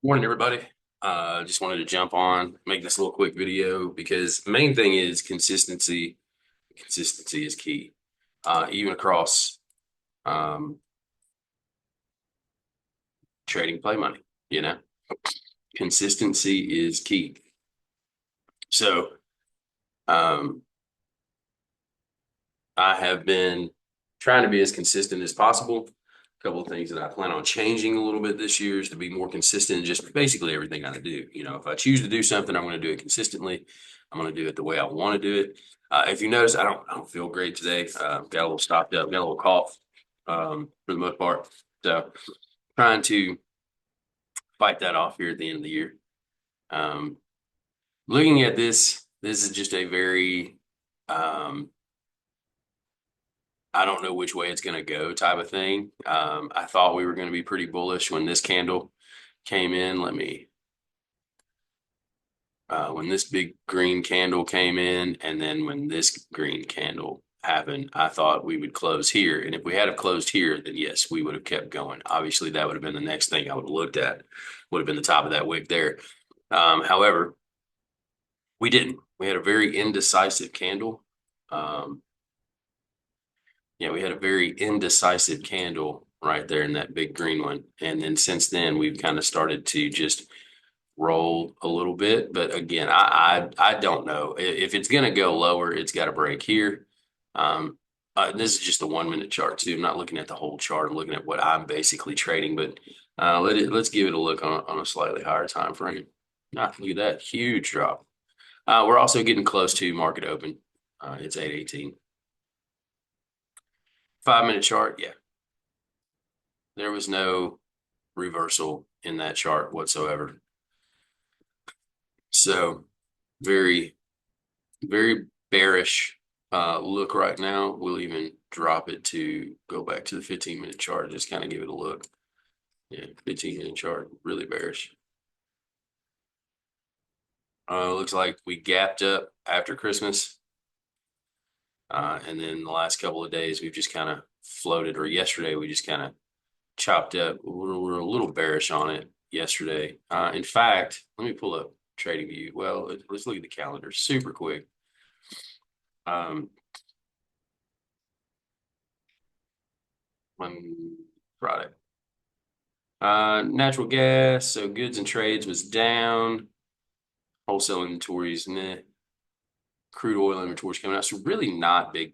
Morning, everybody. Just wanted to jump on, make this little quick video because the main thing is consistency. Consistency is key, even across um, trading play money. You know, consistency is key. So, um, I have been trying to be as consistent as possible. A couple of things that I plan on changing a little bit this year is to be more consistent in just basically everything I do. If I choose to do something, I'm going to do it consistently. I'm going to do it the way I want to do it. If you notice, I don't feel great today. Got a little stopped up, got a little cough for the most part. So trying to fight that off here at the end of the year. Um, Looking at this is just a very I don't know which way it's going to go type of thing. I thought we were going to be pretty bullish when this candle came in. When this big green candle came in, and then when this green candle happened, I thought we would close here. And if we had have closed here, then yes, we would have kept going. Obviously, that would have been the next thing I would have looked at, would have been the top of that wick there. However, we didn't. We had a very indecisive candle. Um, Yeah, we had a very indecisive candle right there in that big green one. And then since then, we've kind of started to just roll a little bit. But again, I don't know. If it's going to go lower, it's got to break here. This is just a 1 minute chart too. I'm not looking at the whole chart. I'm looking at what I'm basically trading. But let's give it a look on a slightly higher time frame. Look at that huge drop. We're also getting close to market open. It's 8:18. 5 minute chart, yeah. There was no reversal in that chart whatsoever. So very, very bearish look right now. We'll even drop it to go back to the 15-minute chart, just kind of give it a look. Yeah, 15-minute chart, really bearish. Looks like we gapped up after Christmas. And then the last couple of days, we've just kind of floated, or yesterday, we just kind of chopped up. We're a little bearish on it yesterday. In fact, let me pull up trading view. Well, let's look at the calendar super quick. Um, on Friday, natural gas, so goods and trades was down. Wholesale inventories, meh. Crude oil inventories coming out. So really not big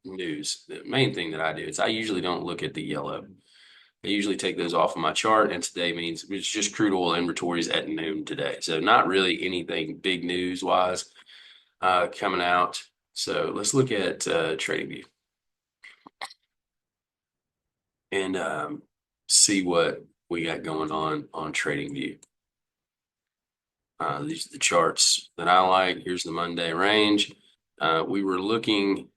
news. The main thing that I do is I usually don't look at the yellow. I usually take those off of my chart, and today means it's just crude oil inventories at noon today. So not really anything big news wise coming out. So let's look at TradingView and see what we got going on TradingView. These are the charts that I like. Here's the Monday range. We were looking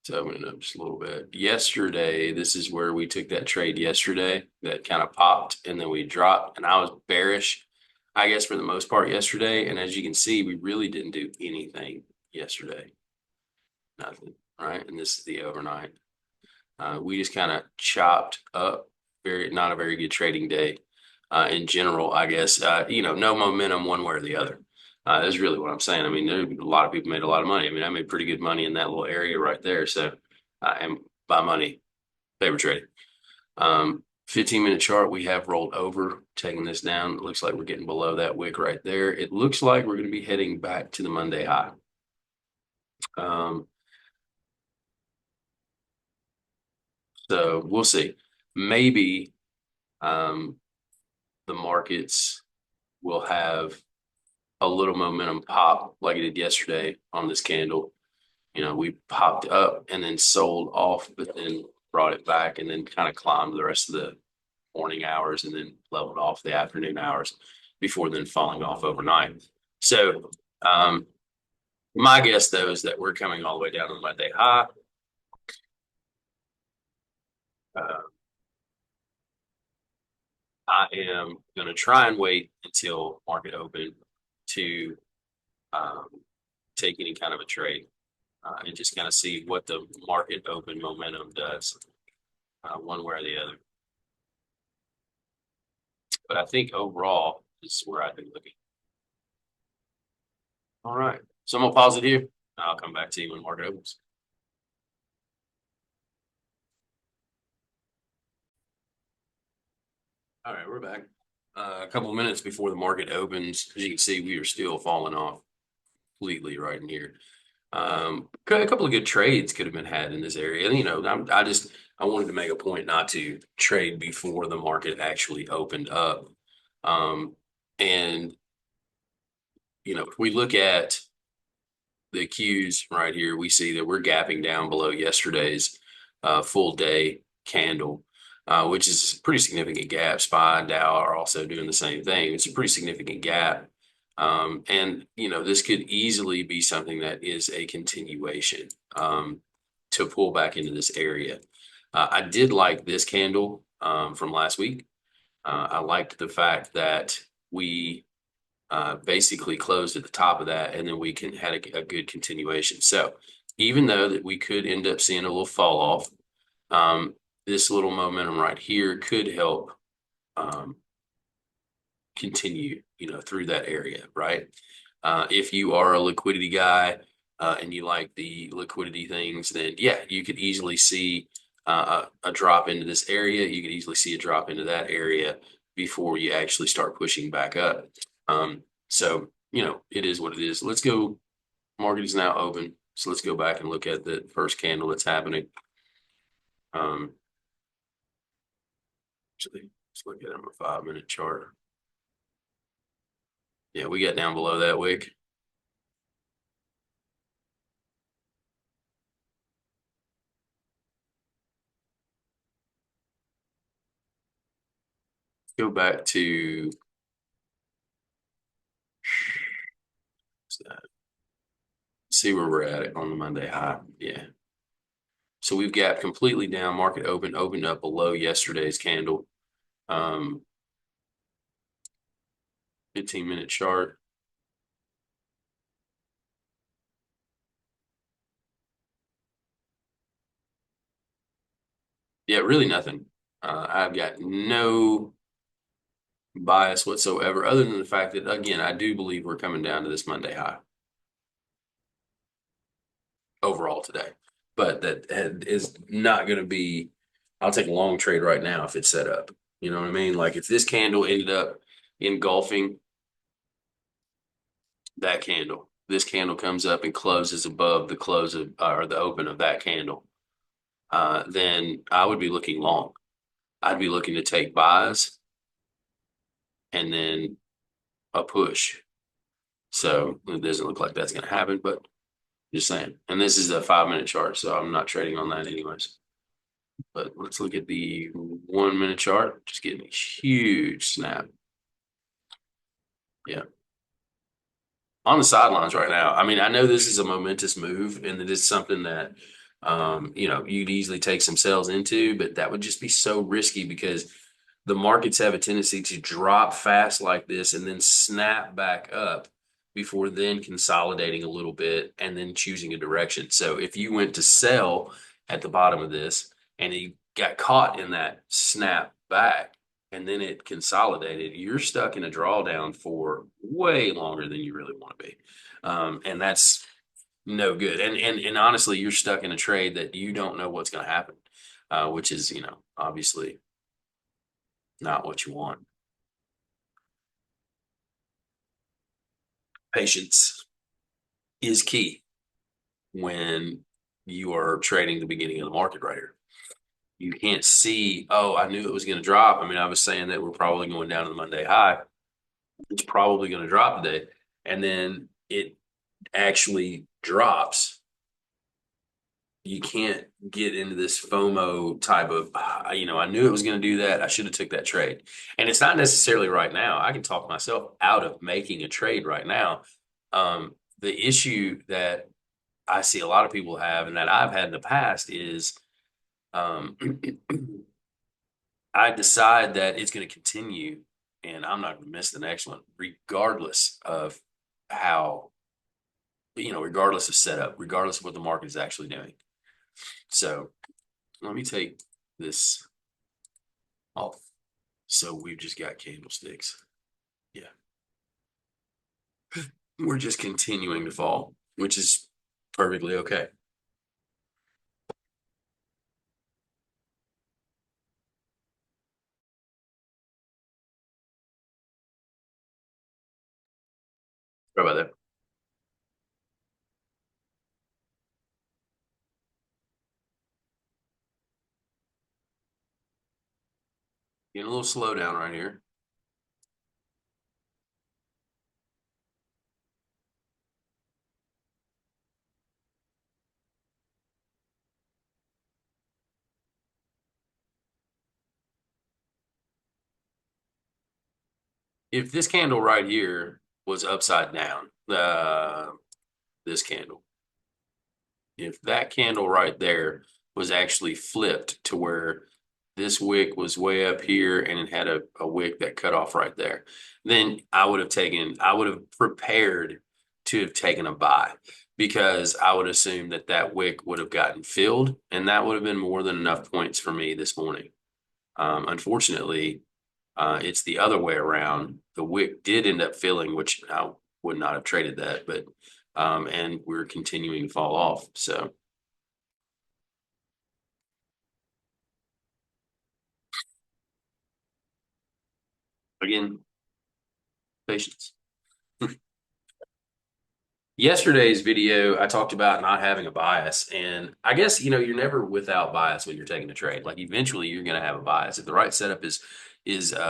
to open it up just a little bit. Yesterday, this is where we took that trade yesterday that kind of popped and then we dropped. And I was bearish, I guess, for the most part yesterday. And as you can see, we really didn't do anything yesterday. Nothing. Right. And this is the overnight. We just kind of chopped up. Not a very good trading day in general, I guess. No momentum one way or the other. Is really what I'm saying. I mean, a lot of people made a lot of money. I mean, I made pretty good money in that little area right there. So, and by money, paper trading. 15-minute chart, we have rolled over, taking this down. It looks like we're getting below that wick right there. It looks like we're going to be heading back to the Monday high. Um, so we'll see. Maybe um, the markets will have a little momentum pop like it did yesterday on this candle. We popped up and then sold off, but then brought it back and then kind of climbed the rest of the morning hours and then leveled off the afternoon hours before then falling off overnight. So, my guess though is that we're coming all the way down to Monday high. Uh, I am going to try and wait until market open to um, take any kind of a trade and just kind of see what the market open momentum does, one way or the other. But I think overall, this is where I've been looking. All right. So I'm gonna pause it here. I'll come back to you when the market opens. All right, we're back. A couple of minutes before the market opens, as you can see, we are still falling off completely right in here. A couple of good trades could have been had in this area. You know, I wanted to make a point not to trade before the market actually opened up. And you know, if we look at the cues right here, we see that we're gapping down below yesterday's full day candle, which is a pretty significant gap. SPY and Dow are also doing the same thing. It's a pretty significant gap. And, you know, this could easily be something that is a continuation to pull back into this area. I did like this candle from last week. I liked the fact that we basically closed at the top of that, and then we had a good continuation. So even though that we could end up seeing a little fall off, this little momentum right here could help um, continue, you know, through that area, right? If you are a liquidity guy and you like the liquidity things, then yeah, you could easily see a drop into this area. You could easily see a drop into that area before you actually start pushing back up. So, you know, it is what it is. Let's go. Market is now open. So let's go back and look at the first candle that's happening. Actually, let's look at it on a 5-minute chart. Yeah, we got down below that wick. Go back to see where we're at on the Monday high. Yeah. So we've gapped completely down. Market opened up below yesterday's candle. 15-minute chart. Yeah, really nothing. I've got no bias whatsoever, other than the fact that, again, I do believe we're coming down to this Monday high overall today. But that is not going to be, I'll take a long trade right now if it's set up. You know what I mean? Like if this candle ended up engulfing that candle, this candle comes up and closes above the close of or the open of that candle, then I would be looking long. I'd be looking to take buys and then a push. So it doesn't look like that's going to happen, but just saying. And this is a 5-minute chart, so I'm not trading on that anyways. But let's look at the 1-minute chart. Just getting a huge snap. Yeah. On the sidelines right now. I mean, I know this is a momentous move and it is something that you know, you'd easily take some sales into, but that would just be so risky because the markets have a tendency to drop fast like this and then snap back up before then consolidating a little bit and then choosing a direction. So if you went to sell at the bottom of this and you got caught in that snap back and then it consolidated, you're stuck in a drawdown for way longer than you really want to be. And that's no good. And honestly, you're stuck in a trade that you don't know what's going to happen, which is, you know, obviously not what you want. Patience is key when you are trading the beginning of the market right here. You can't see, oh, I knew it was going to drop. I mean, I was saying that we're probably going down to the Monday high. It's probably going to drop today. And then it actually drops. You can't get into this FOMO type of, you know, I knew it was going to do that. I should have took that trade. And it's not necessarily right now. I can talk myself out of making a trade right now. The issue that I see a lot of people have and that I've had in the past is um, I decide that it's going to continue and I'm not going to miss the next one, regardless of how, you know, regardless of setup, regardless of what the market is actually doing. So let me take this off. So we've just got candlesticks. Yeah. We're just continuing to fall, which is perfectly okay. How about that? Getting a little slow down right here. If this candle right here was upside down, this candle, if that candle right there was actually flipped to where this wick was way up here and it had a wick that cut off right there, then I would have prepared to have taken a buy because I would assume that that wick would have gotten filled and that would have been more than enough points for me this morning. Unfortunately, it's the other way around. The wick did end up filling, which I would not have traded that, but and we're continuing to fall off. So again, patience. Yesterday's video, I talked about not having a bias, and I guess you're never without bias when you're taking a trade. Like eventually, you're going to have a bias. If the right setup is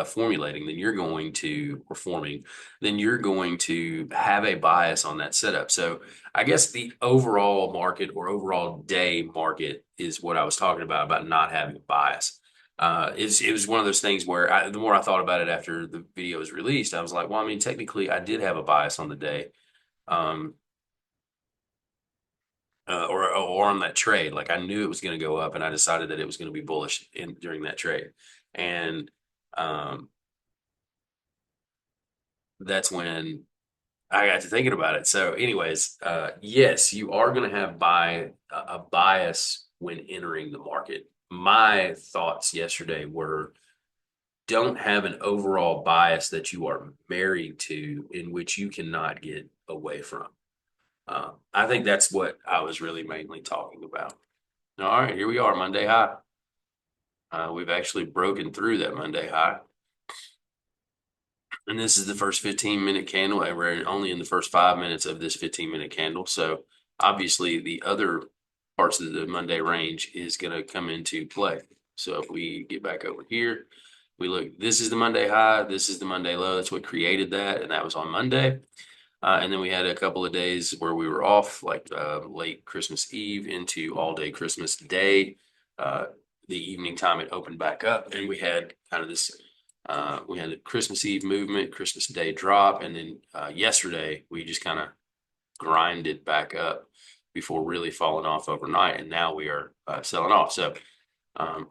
formulating, then you're going to or forming, then you're going to have a bias on that setup. So I guess the overall market or overall day market is what I was talking about not having a bias. It was one of those things where the more I thought about it after the video was released, I was like, well, I mean, technically, I did have a bias on the day. Um, or on that trade. Like I knew it was going to go up, and I decided that it was going to be bullish in during that trade, and um, that's when I got to thinking about it. So, anyways, yes, you are going to have a bias when entering the market. My thoughts yesterday were don't have an overall bias that you are married to in which you cannot get away from. I think that's what I was really mainly talking about. All right, here we are, Monday high. We've actually broken through that Monday high. And this is the first 15-minute candle, and we're only in the first 5 minutes of this 15-minute candle. So obviously the other parts of the Monday range is going to come into play. So if we get back over here, we look, this is the Monday high, this is the Monday low. That's what created that, and that was on Monday. And then we had a couple of days where we were off, like late Christmas Eve into all day Christmas Day. Uh, the evening time it opened back up, and we had kind of this. We had a Christmas Eve movement, Christmas Day drop, and then yesterday we just kind of grinded back up before really falling off overnight, and now we are selling off. So,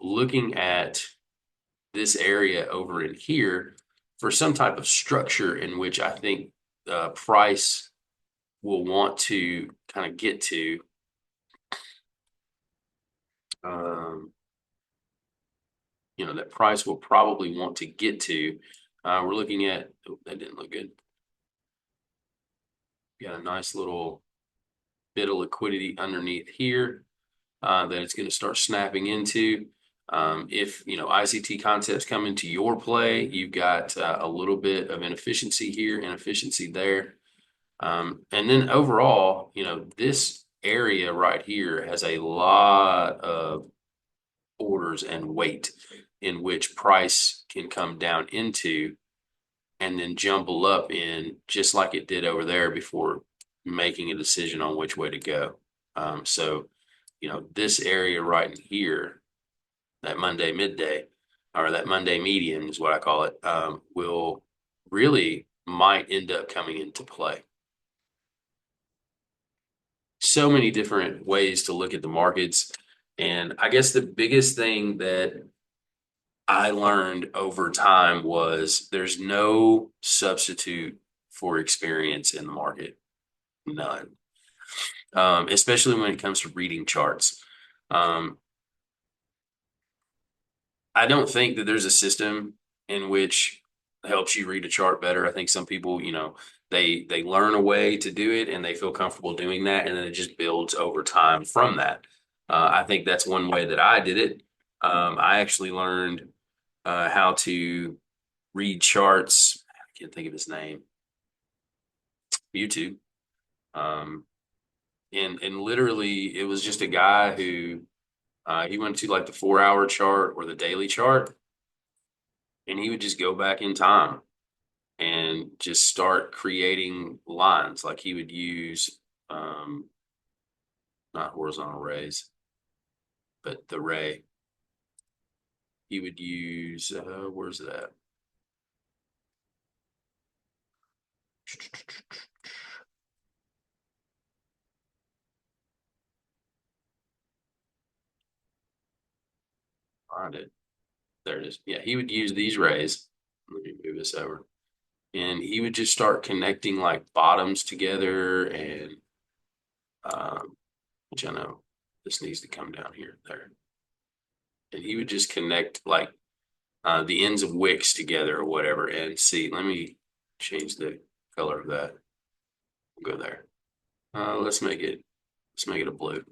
looking at this area over in here for some type of structure in which I think price will want to kind of get to. Um, that price will probably want to get to. We're looking at, oh, that didn't look good. Got a nice little bit of liquidity underneath here that it's going to start snapping into. If ICT concepts come into your play, you've got a little bit of inefficiency here, inefficiency there. And then overall, this area right here has a lot of orders and weight in which price can come down into and then jumble up in just like it did over there before making a decision on which way to go. So, this area right in here, that Monday midday or that Monday median is what I call it, will really might end up coming into play. So many different ways to look at the markets. And I guess the biggest thing that I learned over time was there's no substitute for experience in the market. None. Especially when it comes to reading charts. Um, I don't think that there's a system in which helps you read a chart better. I think some people, they learn a way to do it and they feel comfortable doing that, and then it just builds over time from that. I think that's one way that I did it. I actually learned how to read charts. I can't think of his name. YouTube. Um, and literally, it was just a guy who he went to like the 4 hour chart or the daily chart, and he would just go back in time and just start creating lines. Like he would use um, not horizontal rays, but the ray. He would use where's that? Find it. There it is. Yeah, he would use these rays. Let me move this over. And he would just start connecting like bottoms together and which I know this needs to come down here, there. And he would just connect like the ends of wicks together or whatever. And see, let me change the color of that. We'll go there. Let's make it a blue.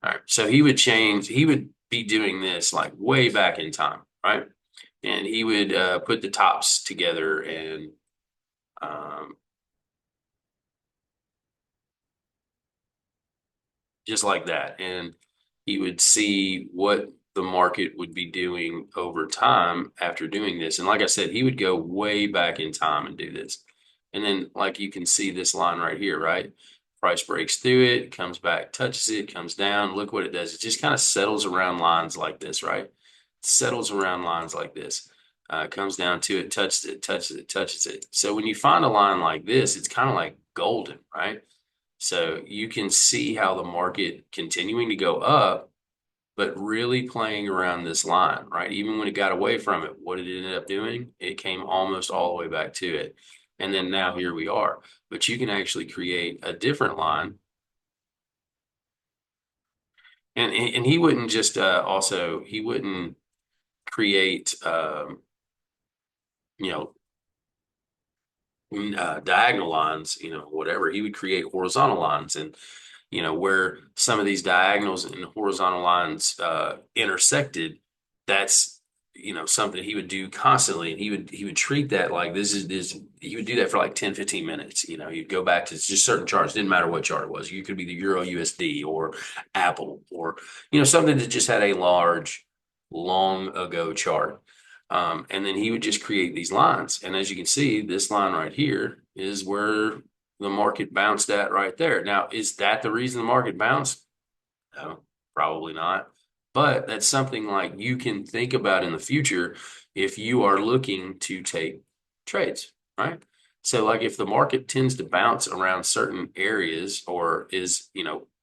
All right. So he would be doing this like way back in time, right? And he would put the tops together and um, just like that. And he would see what the market would be doing over time after doing this. And like I said, he would go way back in time and do this. And then, like you can see this line right here, right? Price breaks through it, comes back, touches it, comes down. Look what it does. It just kind of settles around lines like this, right? It settles around lines like this. Comes down to it, touches it, touches it, touches it. So when you find a line like this, it's kind of like golden, right? So you can see how the market continuing to go up, but really playing around this line, right? Even when it got away from it, what did it end up doing? It came almost all the way back to it. And then now here we are. But you can actually create a different line. And he wouldn't just also, he wouldn't create, you know, diagonal lines, whatever. He would create horizontal lines. And where some of these diagonals and horizontal lines intersected, that's something he would do constantly, and he would treat that like this. He would do that for like 10-15 minutes. He'd go back to just certain charts, didn't matter what chart it was. You could be the Euro USD or Apple or something that just had a large long ago chart. And then he would just create these lines, and as you can see, this line right here is where the market bounced at right there. Now, is that the reason the market bounced? No, probably not. But that's something like you can think about in the future if you are looking to take trades, right? So, like if the market tends to bounce around certain areas or is,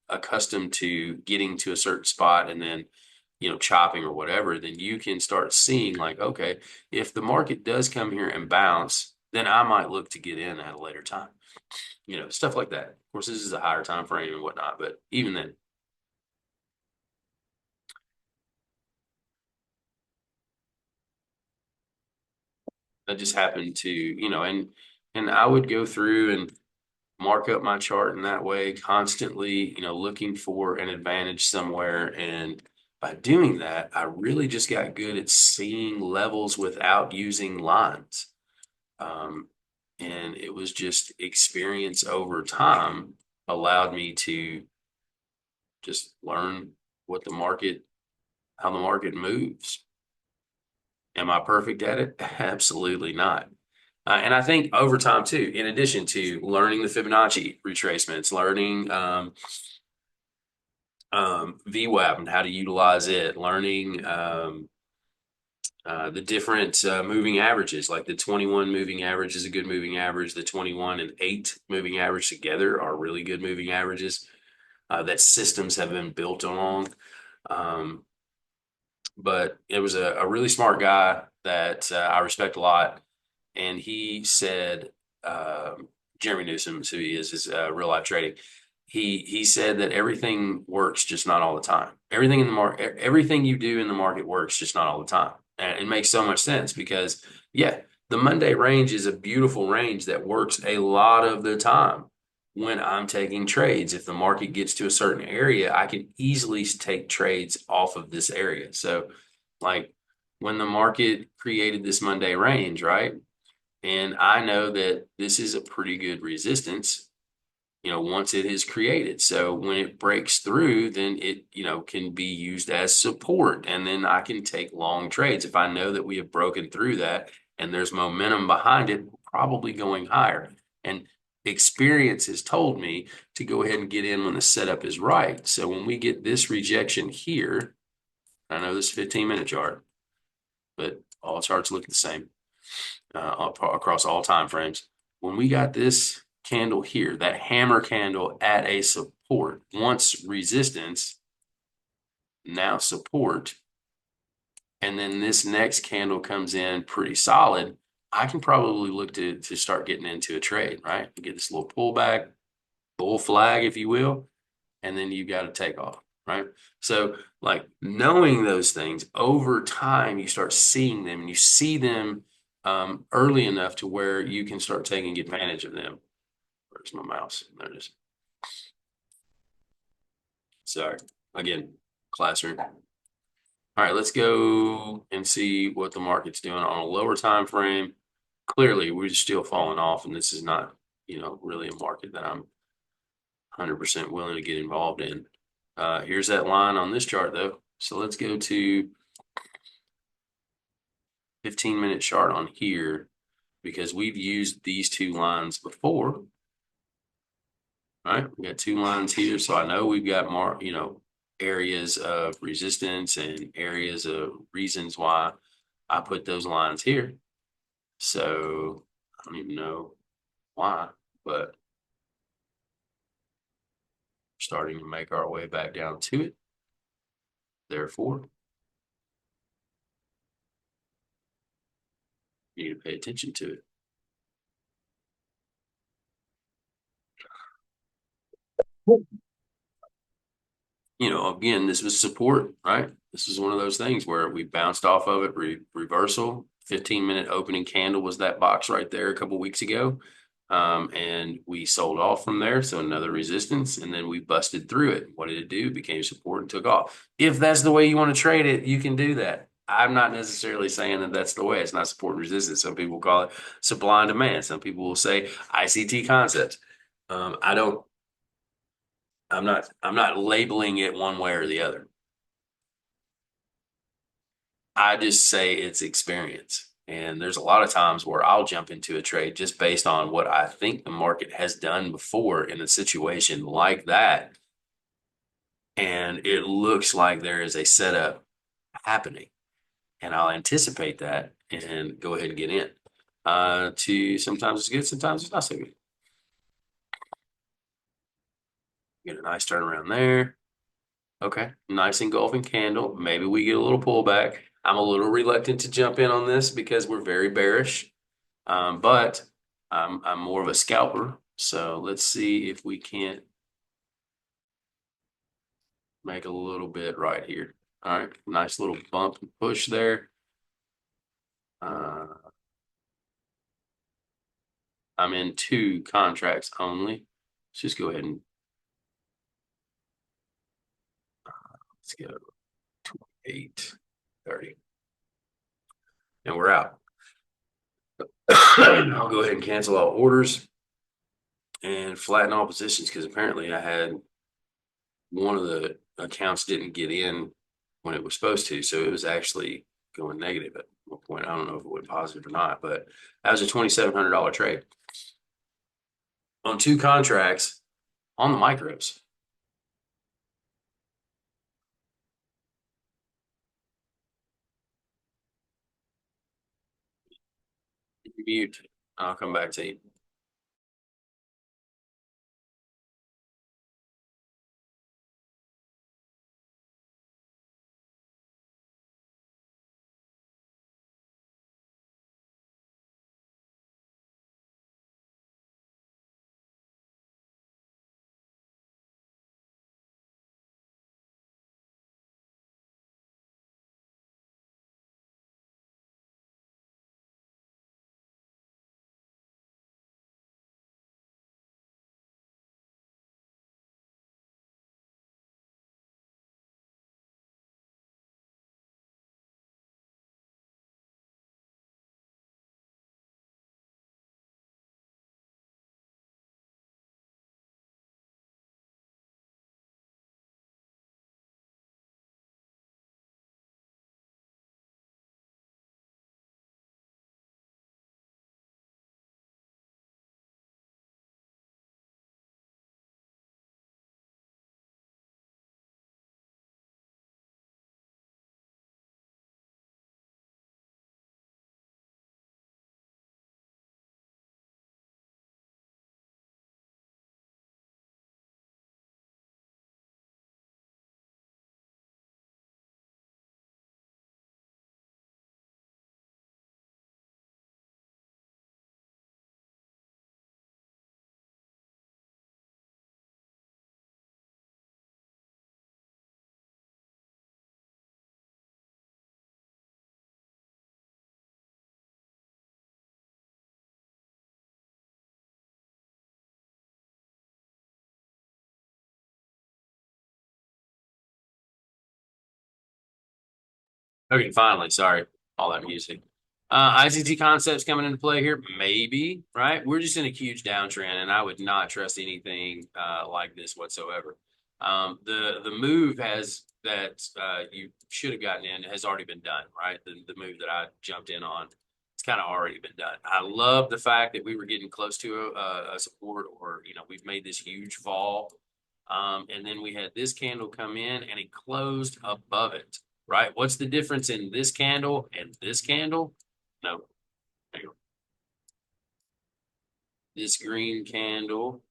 accustomed to getting to a certain spot and then, chopping or whatever, then you can start seeing like, okay, if the market does come here and bounce, then I might look to get in at a later time, stuff like that. Of course, this is a higher time frame and whatnot, but even then, that just happened to, and I would go through and mark up my chart in that way constantly, looking for an advantage somewhere. And by doing that, I really just got good at seeing levels without using lines. Um, and it was just experience over time allowed me to just learn what the market, how the market moves. Am I perfect at it? Absolutely not. And I think over time too, in addition to learning the Fibonacci retracements, learning VWAP and how to utilize it, learning the different moving averages, like the 21 moving average is a good moving average. The 21 and 8 moving average together are really good moving averages that systems have been built along. Um, but it was a really smart guy that I respect a lot. And he said, Jeremy Newsom, who he is real life trading. He said that everything works, just not all the time. Everything in the market, everything you do in the market works, just not all the time. And it makes so much sense because, yeah, the Monday range is a beautiful range that works a lot of the time when I'm taking trades. If the market gets to a certain area, I can easily take trades off of this area. So, like when the market created this Monday range, right? And I know that this is a pretty good resistance, once it is created. So when it breaks through, then it, can be used as support. And then I can take long trades. If I know that we have broken through that and there's momentum behind it, probably going higher. And experience has told me to go ahead and get in when the setup is right. So when we get this rejection here, I know this 15-minute chart, but all charts look the same across all time frames. When we got this candle here, that hammer candle at a support, once resistance, now support, and then this next candle comes in pretty solid, I can probably look to start getting into a trade, right? Get this little pullback, bull flag, if you will, and then you got to take off, right? So, like knowing those things over time, you start seeing them and you see them early enough to where you can start taking advantage of them. Where's my mouse? There it is. Sorry. Again, classroom. All right, let's go and see what the market's doing on a lower time frame. Clearly, we're still falling off, and this is not, really a market that I'm 100% willing to get involved in. Here's that line on this chart, though. So let's go to 15-minute chart on here because we've used these two lines before. Right? We got two lines here, so I know we've got more, areas of resistance and areas of reasons why I put those lines here. So I don't even know why, but starting to make our way back down to it. Therefore, you need to pay attention to it. Again, this was support, right? This is one of those things where we bounced off of it, reversal. 15-minute opening candle was that box right there a couple weeks ago. And we sold off from there. So another resistance, and then we busted through it. What did it do? It became support and took off. If that's the way you want to trade it, you can do that. I'm not necessarily saying that that's the way. It's not support and resistance. Some people call it supply and demand. Some people will say ICT concepts. I don't I'm not labeling it one way or the other. I just say it's experience. And there's a lot of times where I'll jump into a trade just based on what I think the market has done before in a situation like that. And it looks like there is a setup happening. And I'll anticipate that and go ahead and get in. To sometimes it's good, sometimes it's not so good. Get a nice turnaround there. Okay, nice engulfing candle. Maybe we get a little pullback. I'm a little reluctant to jump in on this because we're very bearish, but I'm more of a scalper. So let's see if we can't make a little bit right here. All right, nice little bump and push there. Uh, I'm in two contracts only. Let's just go ahead and let's go 28.30, and we're out. I'll go ahead and cancel all orders and flatten all positions because apparently I had one of the accounts didn't get in when it was supposed to. So it was actually going negative at one point. I don't know if it went positive or not, but that was a $2,700 trade on two contracts on the micros. Mute. I'll come back to you. Okay, finally, sorry, all that music. ICT concepts coming into play here, maybe, right? We're just in a huge downtrend, and I would not trust anything like this whatsoever. The move has that you should have gotten in has already been done, right? The move that I jumped in on, it's kind of already been done. I love the fact that we were getting close to a support, or we've made this huge fall, and then we had this candle come in and it closed above it, right? What's the difference in this candle and this candle? No, hang on. This green candle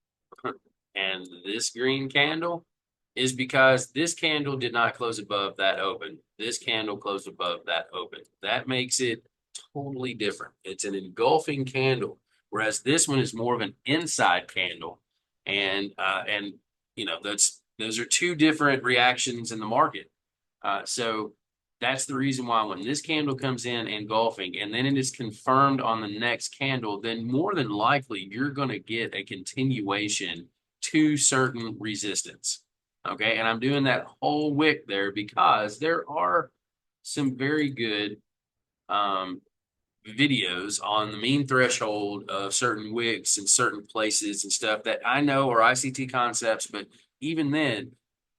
and this green candle is because this candle did not close above that open. This candle closed above that open. That makes it totally different. It's an engulfing candle, whereas this one is more of an inside candle. And those are two different reactions in the market. So that's the reason why when this candle comes in engulfing and then it is confirmed on the next candle, then more than likely you're going to get a continuation to certain resistance. Okay. And I'm doing that whole wick there because there are some very good um, videos on the mean threshold of certain wicks and certain places and stuff that I know are ICT concepts, but even then,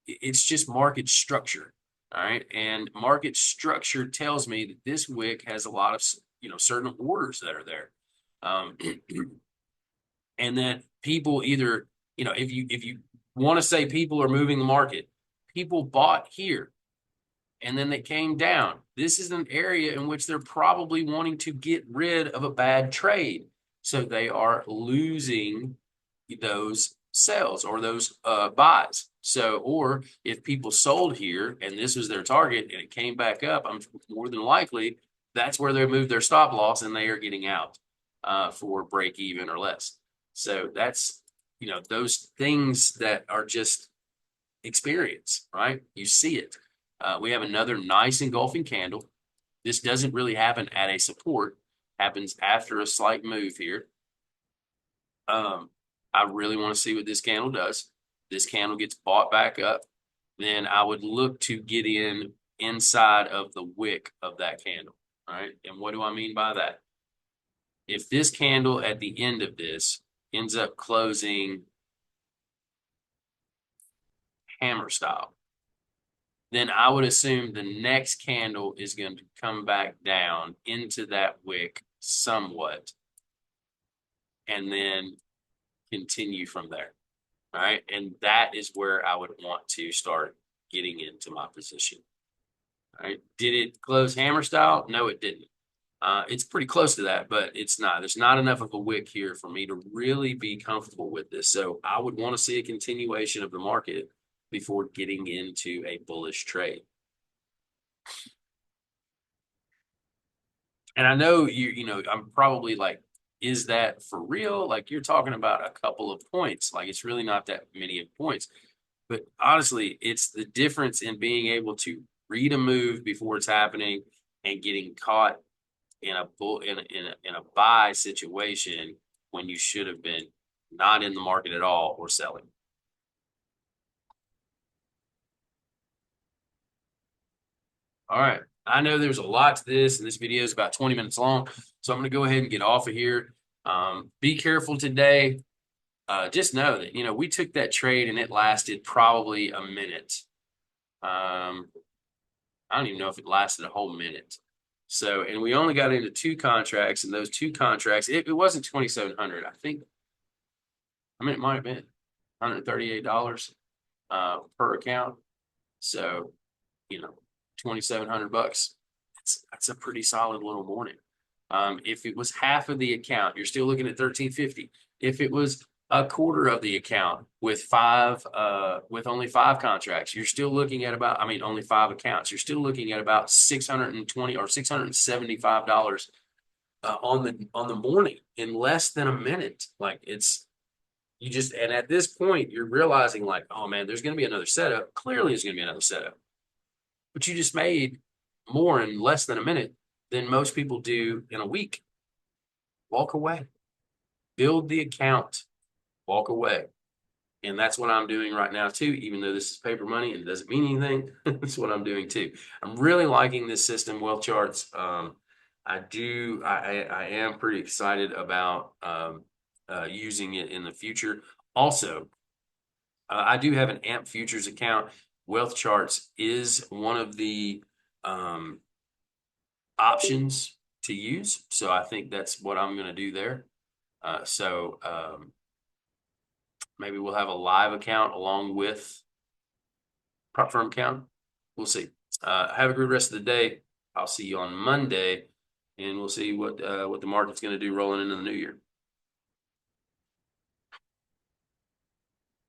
it's just market structure. All right. And market structure tells me that this wick has a lot of, certain orders that are there. Um, and that people either, if you want to say people are moving the market, people bought here and then they came down. This is an area in which they're probably wanting to get rid of a bad trade. So they are losing those sales or those buys. So, or if people sold here and this was their target and it came back up, I'm more than likely that's where they moved their stop loss and they are getting out for break even or less. So that's, those things that are just experience, right? You see it. We have another nice engulfing candle. This doesn't really happen at a support, happens after a slight move here. Um, I really want to see what this candle does. This candle gets bought back up, then I would look to get in inside of the wick of that candle. All right. And what do I mean by that? If this candle at the end of this ends up closing hammer style, then I would assume the next candle is going to come back down into that wick somewhat and then continue from there. All right. And that is where I would want to start getting into my position. All right. Did it close hammer style? No, it didn't. It's pretty close to that, but it's not. There's not enough of a wick here for me to really be comfortable with this. So I would want to see a continuation of the market before getting into a bullish trade. And I know I'm probably like, is that for real? Like you're talking about a couple of points. Like it's really not that many of points. But honestly, it's the difference in being able to read a move before it's happening and getting caught in a bull in a buy situation when you should have been not in the market at all or selling. All right. I know there's a lot to this, and this video is about 20 minutes long. So I'm going to go ahead and get off of here. Be careful today. Just know that, we took that trade and it lasted probably a minute. I don't even know if it lasted a whole minute. So, and we only got into two contracts, and those two contracts, it wasn't 2,700. I think, it might have been $138 per account. So, you know, 2,700 bucks. That's a pretty solid little morning. If it was half of the account, you're still looking at 1,350. If it was a quarter of the account with only five contracts, you're still looking at about, only five accounts, you're still looking at about 620 or $675 on the morning in less than a minute. Like and at this point, you're realizing like, oh man, there's going to be another setup. Clearly, there's going to be another setup, but you just made more in less than a minute than most people do in a week. Walk away, build the account, walk away. And that's what I'm doing right now too, even though this is paper money and it doesn't mean anything. That's what I'm doing too. I'm really liking this system, Wealth Charts. I am pretty excited about using it in the future. Also, I do have an AMP futures account. Wealth Charts is one of the um, options to use. So I think that's what I'm going to do there. Maybe we'll have a live account along with prop firm account. We'll see. Have a good rest of the day. I'll see you on Monday, and we'll see what the market's going to do rolling into the new year.